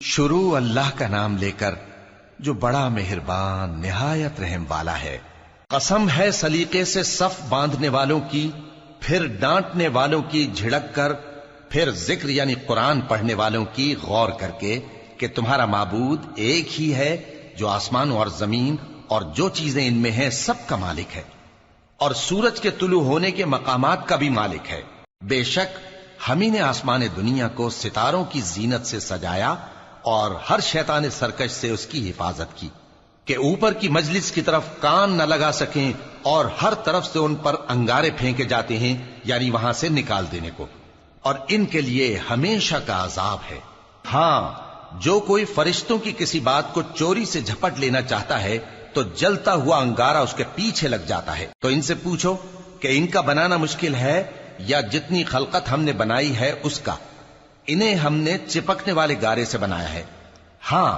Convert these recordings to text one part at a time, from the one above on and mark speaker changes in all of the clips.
Speaker 1: شروع اللہ کا نام لے کر جو بڑا مہربان نہایت رحم والا ہے۔ قسم ہے سلیقے سے صف باندھنے والوں کی، پھر ڈانٹنے والوں کی جھڑک کر، پھر ذکر یعنی قرآن پڑھنے والوں کی غور کر کے کہ تمہارا معبود ایک ہی ہے جو آسمان اور زمین اور جو چیزیں ان میں ہیں سب کا مالک ہے، اور سورج کے طلوع ہونے کے مقامات کا بھی مالک ہے۔ بے شک ہم ہی نے آسمان دنیا کو ستاروں کی زینت سے سجایا اور ہر شیطان سرکش سے اس کی حفاظت کی کہ اوپر کی مجلس کی طرف کان نہ لگا سکیں، اور ہر طرف سے ان پر انگارے پھینکے جاتے ہیں یعنی وہاں سے نکال دینے کو، اور ان کے لیے ہمیشہ کا عذاب ہے۔ ہاں، جو کوئی فرشتوں کی کسی بات کو چوری سے جھپٹ لینا چاہتا ہے تو جلتا ہوا انگارہ اس کے پیچھے لگ جاتا ہے۔ تو ان سے پوچھو کہ ان کا بنانا مشکل ہے یا جتنی خلقت ہم نے بنائی ہے اس کا؟ انہیں ہم نے چپکنے والے گارے سے بنایا ہے۔ ہاں،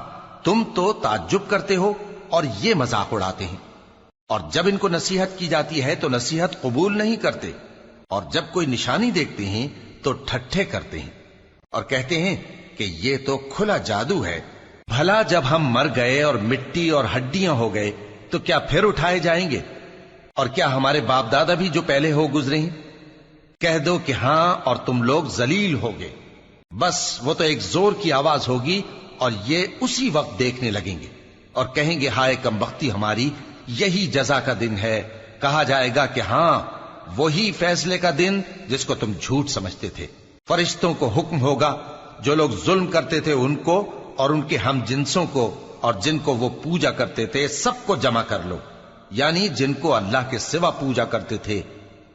Speaker 1: تم تو تعجب کرتے ہو اور یہ مذاق اڑاتے ہیں، اور جب ان کو نصیحت کی جاتی ہے تو نصیحت قبول نہیں کرتے، اور جب کوئی نشانی دیکھتے ہیں تو ٹھٹھے کرتے ہیں اور کہتے ہیں کہ یہ تو کھلا جادو ہے۔ بھلا جب ہم مر گئے اور مٹی اور ہڈیاں ہو گئے تو کیا پھر اٹھائے جائیں گے؟ اور کیا ہمارے باپ دادا بھی جو پہلے ہو گزرے ہیں؟ کہہ دو کہ ہاں، اور تم لوگ ذلیل ہوگے۔ بس وہ تو ایک زور کی آواز ہوگی اور یہ اسی وقت دیکھنے لگیں گے اور کہیں گے ہائے کمبختی ہماری، یہی جزا کا دن ہے۔ کہا جائے گا کہ ہاں، وہی فیصلے کا دن جس کو تم جھوٹ سمجھتے تھے۔ فرشتوں کو حکم ہوگا جو لوگ ظلم کرتے تھے ان کو اور ان کے ہم جنسوں کو اور جن کو وہ پوجا کرتے تھے سب کو جمع کر لو، یعنی جن کو اللہ کے سوا پوجا کرتے تھے،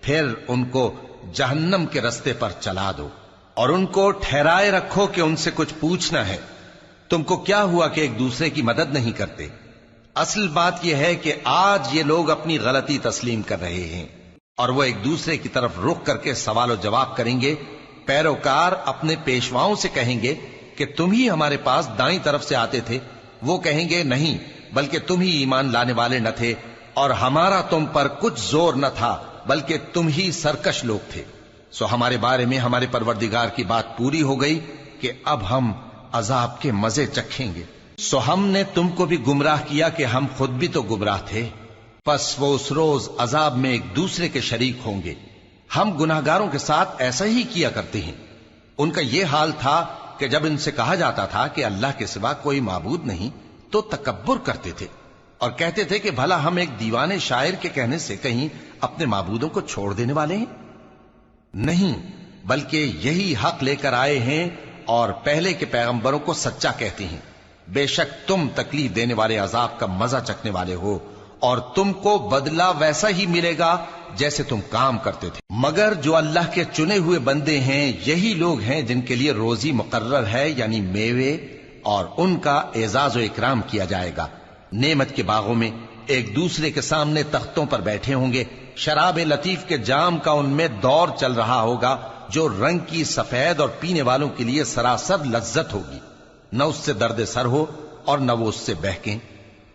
Speaker 1: پھر ان کو جہنم کے رستے پر چلا دو اور ان کو ٹھہرائے رکھو کہ ان سے کچھ پوچھنا ہے۔ تم کو کیا ہوا کہ ایک دوسرے کی مدد نہیں کرتے؟ اصل بات یہ ہے کہ آج یہ لوگ اپنی غلطی تسلیم کر رہے ہیں اور وہ ایک دوسرے کی طرف رخ کر کے سوال و جواب کریں گے۔ پیروکار اپنے پیشواؤں سے کہیں گے کہ تم ہی ہمارے پاس دائیں طرف سے آتے تھے۔ وہ کہیں گے نہیں، بلکہ تم ہی ایمان لانے والے نہ تھے اور ہمارا تم پر کچھ زور نہ تھا، بلکہ تم ہی سرکش لوگ تھے۔ سو ہمارے بارے میں ہمارے پروردگار کی بات پوری ہو گئی کہ اب ہم عذاب کے مزے چکھیں گے۔ سو ہم نے تم کو بھی گمراہ کیا کہ ہم خود بھی تو گمراہ تھے، پس وہ اس روز عذاب میں ایک دوسرے کے شریک ہوں گے۔ ہم گناہگاروں کے ساتھ ایسا ہی کیا کرتے ہیں۔ ان کا یہ حال تھا کہ جب ان سے کہا جاتا تھا کہ اللہ کے سوا کوئی معبود نہیں تو تکبر کرتے تھے اور کہتے تھے کہ بھلا ہم ایک دیوانے شاعر کے کہنے سے کہیں اپنے معبودوں کو چھوڑ دینے والے ہیں؟ نہیں، بلکہ یہی حق لے کر آئے ہیں اور پہلے کے پیغمبروں کو سچا کہتے ہیں۔ بے شک تم تکلیف دینے والے عذاب کا مزہ چکھنے والے ہو اور تم کو بدلہ ویسا ہی ملے گا جیسے تم کام کرتے تھے۔ مگر جو اللہ کے چنے ہوئے بندے ہیں یہی لوگ ہیں جن کے لیے روزی مقرر ہے، یعنی میوے، اور ان کا اعزاز و اکرام کیا جائے گا۔ نعمت کے باغوں میں ایک دوسرے کے سامنے تختوں پر بیٹھے ہوں گے، شراب لطیف کے جام کا ان میں دور چل رہا ہوگا جو رنگ کی سفید اور پینے والوں کے لیے سراسر لذت ہوگی، نہ اس سے درد سر ہو اور نہ وہ اس سے بہکیں۔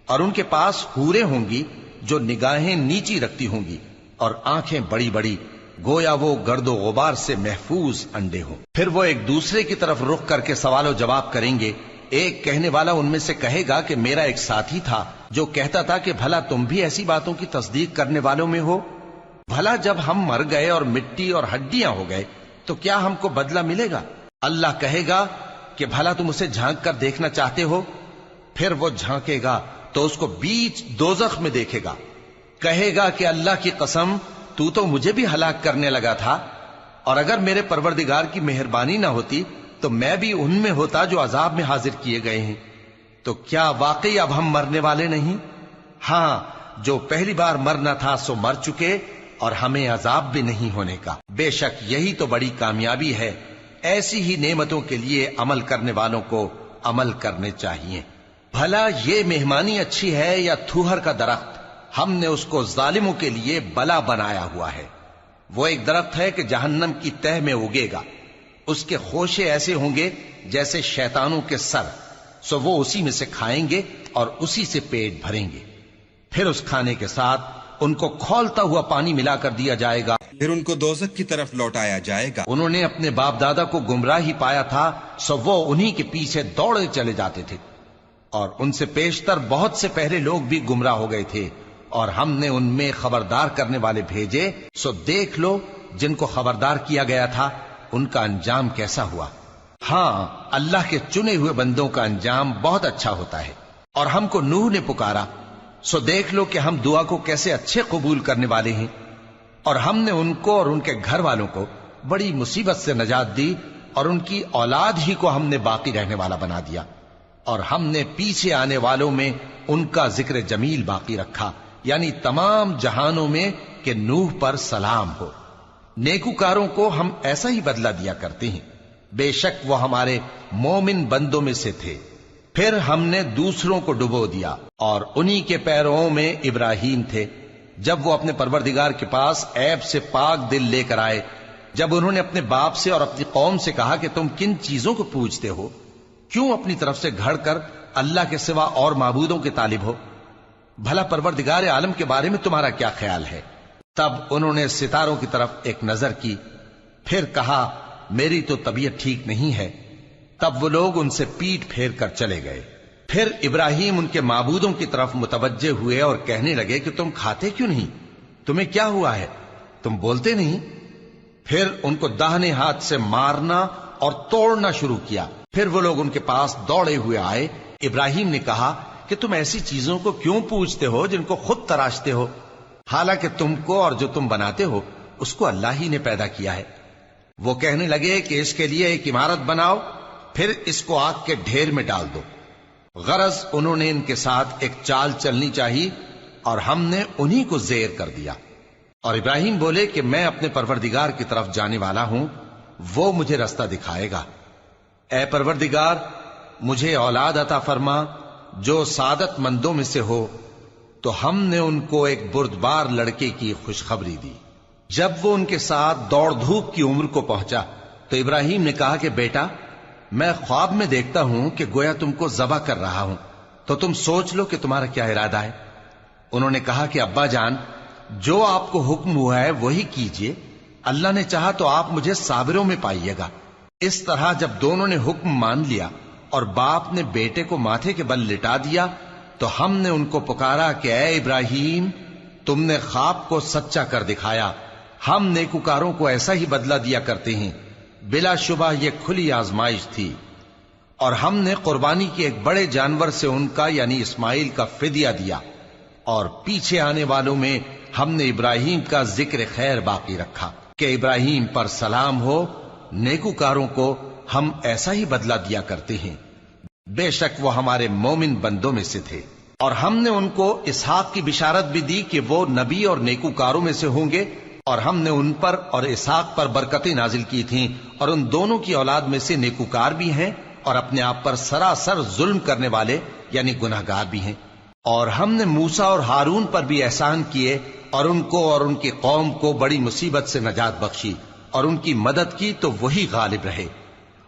Speaker 1: اور ان کے پاس حوریں ہوں گی جو نگاہیں نیچی رکھتی ہوں گی اور آنکھیں بڑی بڑی، گویا وہ گرد و غبار سے محفوظ انڈے ہوں۔ پھر وہ ایک دوسرے کی طرف رخ کر کے سوال و جواب کریں گے۔ ایک کہنے والا ان میں سے کہے گا کہ میرا ایک ساتھی تھا جو کہتا تھا کہ بھلا تم بھی ایسی باتوں کی تصدیق کرنے والوں میں ہو؟ بھلا جب ہم مر گئے اور مٹی اور ہڈیاں ہو گئے تو کیا ہم کو بدلہ ملے گا؟ اللہ کہے گا کہ بھلا تم اسے جھانک کر دیکھنا چاہتے ہو؟ پھر وہ جھانکے گا تو اس کو بیچ دوزخ میں دیکھے گا، کہے گا کہ اللہ کی قسم تو مجھے بھی ہلاک کرنے لگا تھا، اور اگر میرے پروردگار کی مہربانی نہ ہوتی تو میں بھی ان میں ہوتا جو عذاب میں حاضر کیے گئے ہیں۔ تو کیا واقعی اب ہم مرنے والے نہیں؟ ہاں، جو پہلی بار مرنا تھا سو مر چکے اور ہمیں عذاب بھی نہیں ہونے کا۔ بے شک یہی تو بڑی کامیابی ہے۔ ایسی ہی نعمتوں کے لیے عمل کرنے والوں کو عمل کرنے چاہیے۔ بھلا یہ مہمانی اچھی ہے یا تھوہر کا درخت؟ ہم نے اس کو ظالموں کے لیے بلا بنایا ہوا ہے۔ وہ ایک درخت ہے کہ جہنم کی تہ میں اگے گا، اس کے خوشے ایسے ہوں گے جیسے شیطانوں کے سر، سو وہ اسی میں سے کھائیں گے اور اسی سے پیٹ بھریں گے۔ پھر اس کھانے کے ساتھ ان کو کھولتا ہوا پانی ملا کر دیا جائے گا۔
Speaker 2: پھر ان کو دوزخ کی طرف لوٹایا جائے گا۔
Speaker 1: انہوں نے اپنے باپ دادا کو گمراہی پایا تھا، سو وہ انہی کے پیچھے دوڑے چلے جاتے تھے، اور ان سے پیشتر بہت سے پہلے لوگ بھی گمراہ ہو گئے تھے، اور ہم نے ان میں خبردار کرنے والے بھیجے، سو دیکھ لو جن کو خبردار کیا گیا تھا ان کا انجام کیسا ہوا۔ ہاں، اللہ کے چنے ہوئے بندوں کا انجام بہت اچھا ہوتا ہے۔ اور ہم کو نوح نے پکارا، سو دیکھ لو کہ ہم دعا کو کیسے اچھے قبول کرنے والے ہیں، اور ہم نے ان کو اور ان کے گھر والوں کو بڑی مصیبت سے نجات دی، اور ان کی اولاد ہی کو ہم نے باقی رہنے والا بنا دیا، اور ہم نے پیچھے آنے والوں میں ان کا ذکر جمیل باقی رکھا، یعنی تمام جہانوں میں کہ نوح پر سلام ہو۔ نیکوکاروں کو ہم ایسا ہی بدلہ دیا کرتے ہیں، بے شک وہ ہمارے مومن بندوں میں سے تھے۔ پھر ہم نے دوسروں کو ڈبو دیا، اور انہی کے پیروں میں ابراہیم تھے، جب وہ اپنے پروردگار کے پاس عیب سے پاک دل لے کر آئے، جب انہوں نے اپنے باپ سے اور اپنی قوم سے کہا کہ تم کن چیزوں کو پوجتے ہو، کیوں اپنی طرف سے گھڑ کر اللہ کے سوا اور معبودوں کے طالب ہو؟ بھلا پروردگار عالم کے بارے میں تمہارا کیا خیال ہے؟ تب انہوں نے ستاروں کی طرف ایک نظر کی، پھر کہا میری تو طبیعت ٹھیک نہیں ہے۔ تب وہ لوگ ان سے پیٹ پھیر کر چلے گئے۔ پھر ابراہیم ان کے معبودوں کی طرف متوجہ ہوئے اور کہنے لگے کہ تم کھاتے کیوں نہیں؟ تمہیں کیا ہوا ہے؟ تم بولتے نہیں؟ پھر ان کو داہنے ہاتھ سے مارنا اور توڑنا شروع کیا۔ پھر وہ لوگ ان کے پاس دوڑے ہوئے آئے۔ ابراہیم نے کہا کہ تم ایسی چیزوں کو کیوں پوجتے ہو جن کو خود تراشتے ہو، حالانکہ تم کو اور جو تم بناتے ہو اس کو اللہ ہی نے پیدا کیا ہے۔ وہ کہنے لگے کہ اس کے لیے ایک عمارت بناؤ، پھر اس کو آگ کے ڈھیر میں ڈال دو۔ غرض انہوں نے ان کے ساتھ ایک چال چلنی چاہی، اور ہم نے انہی کو زیر کر دیا۔ اور ابراہیم بولے کہ میں اپنے پروردگار کی طرف جانے والا ہوں، وہ مجھے رستہ دکھائے گا۔ اے پروردگار، مجھے اولاد عطا فرما جو سعادت مندوں میں سے ہو۔ تو ہم نے ان کو ایک بردبار لڑکے کی خوشخبری دی۔ جب وہ ان کے ساتھ دوڑ دھوپ کی عمر کو پہنچا تو ابراہیم نے کہا کہ بیٹا، میں خواب میں دیکھتا ہوں کہ گویا تم کو ذبح کر رہا ہوں، تو تم سوچ لو کہ تمہارا کیا ارادہ ہے۔ انہوں نے کہا کہ ابا جان، جو آپ کو حکم ہوا ہے وہی کیجئے، اللہ نے چاہا تو آپ مجھے صابروں میں پائیے گا۔ اس طرح جب دونوں نے حکم مان لیا اور باپ نے بیٹے کو ماتھے کے بل لٹا دیا، تو ہم نے ان کو پکارا کہ اے ابراہیم، تم نے خواب کو سچا کر دکھایا، ہم نیکوکاروں کو ایسا ہی بدلہ دیا کرتے ہیں۔ بلا شبہ یہ کھلی آزمائش تھی، اور ہم نے قربانی کی ایک بڑے جانور سے ان کا یعنی اسماعیل کا فدیہ دیا، اور پیچھے آنے والوں میں ہم نے ابراہیم کا ذکر خیر باقی رکھا کہ ابراہیم پر سلام ہو۔ نیکوکاروں کو ہم ایسا ہی بدلہ دیا کرتے ہیں، بے شک وہ ہمارے مومن بندوں میں سے تھے۔ اور ہم نے ان کو اسحاق کی بشارت بھی دی کہ وہ نبی اور نیکوکاروں میں سے ہوں گے، اور ہم نے ان پر اور اسحاق پر برکتیں نازل کی تھیں، اور ان دونوں کی اولاد میں سے نیکوکار بھی ہیں اور اپنے آپ پر سراسر ظلم کرنے والے یعنی گناہگار بھی ہیں۔ اور ہم نے موسیٰ اور ہارون پر بھی احسان کیے، اور ان کو اور ان کی قوم کو بڑی مصیبت سے نجات بخشی، اور ان کی مدد کی تو وہی غالب رہے۔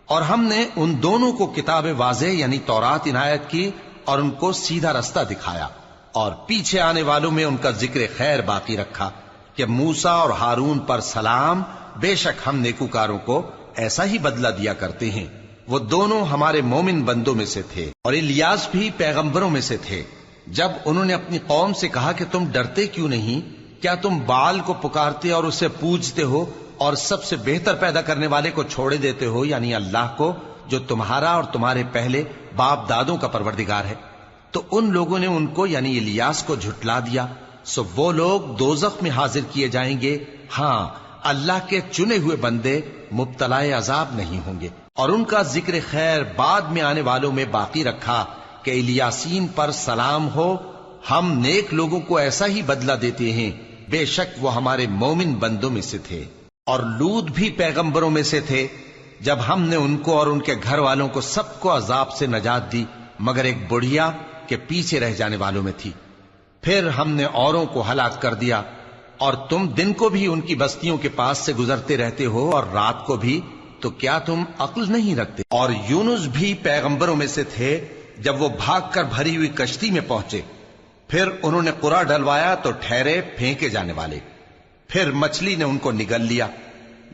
Speaker 1: اور ہم نے ان دونوں کو کتاب واضح یعنی تورات عنایت کی، اور ان کو سیدھا رستہ دکھایا، اور پیچھے آنے والوں میں ان کا ذکر خیر باقی رکھا کہ موسیٰ اور ہارون پر سلام، بے شک ہم نیکوکاروں کو ایسا ہی بدلہ دیا کرتے ہیں۔ وہ دونوں ہمارے مومن بندوں میں سے تھے، اور الیاس بھی پیغمبروں میں سے تھے۔ جب انہوں نے اپنی قوم سے کہا کہ تم ڈرتے کیوں نہیں؟ کیا تم بال کو پکارتے اور اسے پوجتے ہو، اور سب سے بہتر پیدا کرنے والے کو چھوڑے دیتے ہو یعنی اللہ کو، جو تمہارا اور تمہارے پہلے باپ دادوں کا پروردگار ہے؟ تو ان لوگوں نے ان کو یعنی الیاس کو جھٹلا دیا، سو وہ لوگ دوزخ میں حاضر کیے جائیں گے۔ ہاں، اللہ کے چنے ہوئے بندے مبتلا عذاب نہیں ہوں گے۔ اور ان کا ذکر خیر بعد میں آنے والوں میں باقی رکھا کہ الیاسین پر سلام ہو، ہم نیک لوگوں کو ایسا ہی بدلہ دیتے ہیں، بے شک وہ ہمارے مومن بندوں میں سے تھے۔ اور لوط بھی پیغمبروں میں سے تھے، جب ہم نے ان کو اور ان کے گھر والوں کو سب کو عذاب سے نجات دی، مگر ایک بڑھیا کہ پیچھے رہ جانے والوں میں تھی۔ پھر ہم نے اوروں کو ہلاک کر دیا، اور تم دن کو بھی ان کی بستیوں کے پاس سے گزرتے رہتے ہو اور رات کو بھی، تو کیا تم عقل نہیں رکھتے؟ اور یونس بھی پیغمبروں میں سے تھے، جب وہ بھاگ کر بھری ہوئی کشتی میں پہنچے، پھر انہوں نے قرع ڈلوایا تو ٹھہرے پھینکے جانے والے۔ پھر مچھلی نے ان کو نگل لیا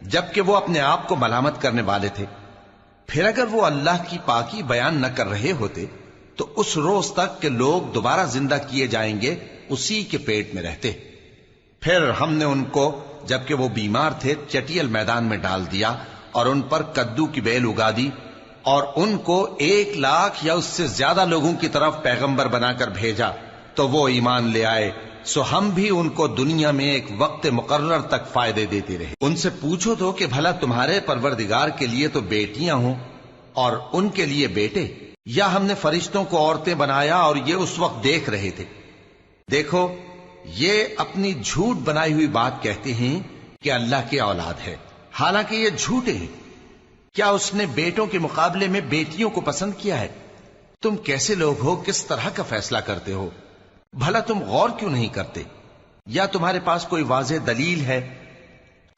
Speaker 1: جبکہ وہ اپنے آپ کو ملامت کرنے والے تھے۔ پھر اگر وہ اللہ کی پاکی بیان نہ کر رہے ہوتے تو اس روز تک کہ لوگ دوبارہ زندہ کیے جائیں گے اسی کے پیٹ میں رہتے۔ پھر ہم نے ان کو جبکہ وہ بیمار تھے چٹیل میدان میں ڈال دیا اور ان پر کدو کی بیل اگا دی، اور ان کو 1,00,000 یا اس سے زیادہ لوگوں کی طرف پیغمبر بنا کر بھیجا تو وہ ایمان لے آئے۔ سو ہم بھی ان کو دنیا میں ایک وقت مقرر تک فائدے دیتے رہے۔ ان سے پوچھو تو کہ بھلا تمہارے پروردگار کے لیے تو بیٹیاں ہوں اور ان کے لیے بیٹے، یا ہم نے فرشتوں کو عورتیں بنایا اور یہ اس وقت دیکھ رہے تھے؟ دیکھو، یہ اپنی جھوٹ بنائی ہوئی بات کہتے ہیں کہ اللہ کی اولاد ہے، حالانکہ یہ جھوٹے ہیں۔ کیا اس نے بیٹوں کے مقابلے میں بیٹیوں کو پسند کیا ہے؟ تم کیسے لوگ ہو، کس طرح کا فیصلہ کرتے ہو؟ بھلا تم غور کیوں نہیں کرتے؟ یا تمہارے پاس کوئی واضح دلیل ہے؟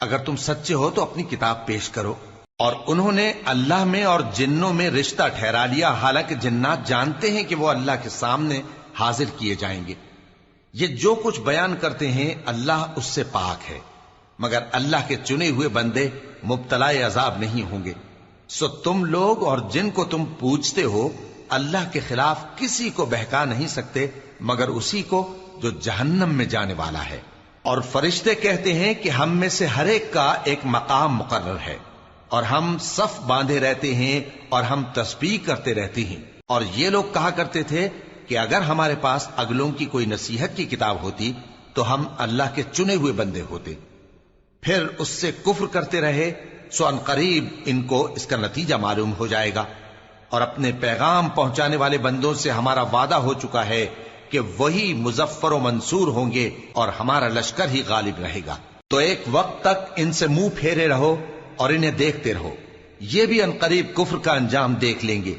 Speaker 1: اگر تم سچے ہو تو اپنی کتاب پیش کرو۔ اور انہوں نے اللہ میں اور جنوں میں رشتہ ٹھہرا لیا، حالانکہ جنات جانتے ہیں کہ وہ اللہ کے سامنے حاضر کیے جائیں گے۔ یہ جو کچھ بیان کرتے ہیں اللہ اس سے پاک ہے، مگر اللہ کے چنے ہوئے بندے مبتلا عذاب نہیں ہوں گے۔ سو تم لوگ اور جن کو تم پوجتے ہو اللہ کے خلاف کسی کو بہکا نہیں سکتے مگر اسی کو جو جہنم میں جانے والا ہے۔ اور فرشتے کہتے ہیں کہ ہم میں سے ہر ایک کا ایک مقام مقرر ہے، اور ہم صف باندھے رہتے ہیں اور ہم تسبیح کرتے رہتے ہیں۔ اور یہ لوگ کہا کرتے تھے کہ اگر ہمارے پاس اگلوں کی کوئی نصیحت کی کتاب ہوتی تو ہم اللہ کے چنے ہوئے بندے ہوتے۔ پھر اس سے کفر کرتے رہے، سو ان قریب ان کو اس کا نتیجہ معلوم ہو جائے گا۔ اور اپنے پیغام پہنچانے والے بندوں سے ہمارا وعدہ ہو چکا ہے کہ وہی مظفر و منصور ہوں گے اور ہمارا لشکر ہی غالب رہے گا۔ تو ایک وقت تک ان سے منہ پھیرے رہو اور انہیں دیکھتے رہو، یہ بھی ان قریب کفر کا انجام دیکھ لیں گے۔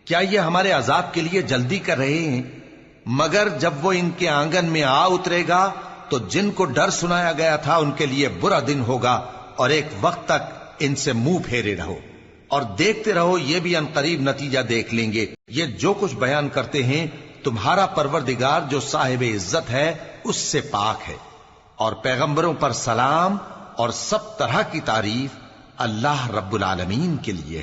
Speaker 1: کیا یہ ہمارے عذاب کے لیے جلدی کر رہے ہیں؟ مگر جب وہ ان کے آنگن میں آ اترے گا تو جن کو ڈر سنایا گیا تھا ان کے لیے برا دن ہوگا، اور ایک وقت تک ان سے منہ پھیرے رہو اور دیکھتے رہو، یہ بھی ان قریب نتیجہ دیکھ لیں گے۔ یہ جو کچھ بیان کرتے ہیں تمہارا پروردگار جو صاحب عزت ہے اس سے پاک ہے، اور پیغمبروں پر سلام اور سب طرح کی تعریف اللہ رب العالمین کے لیے ہے۔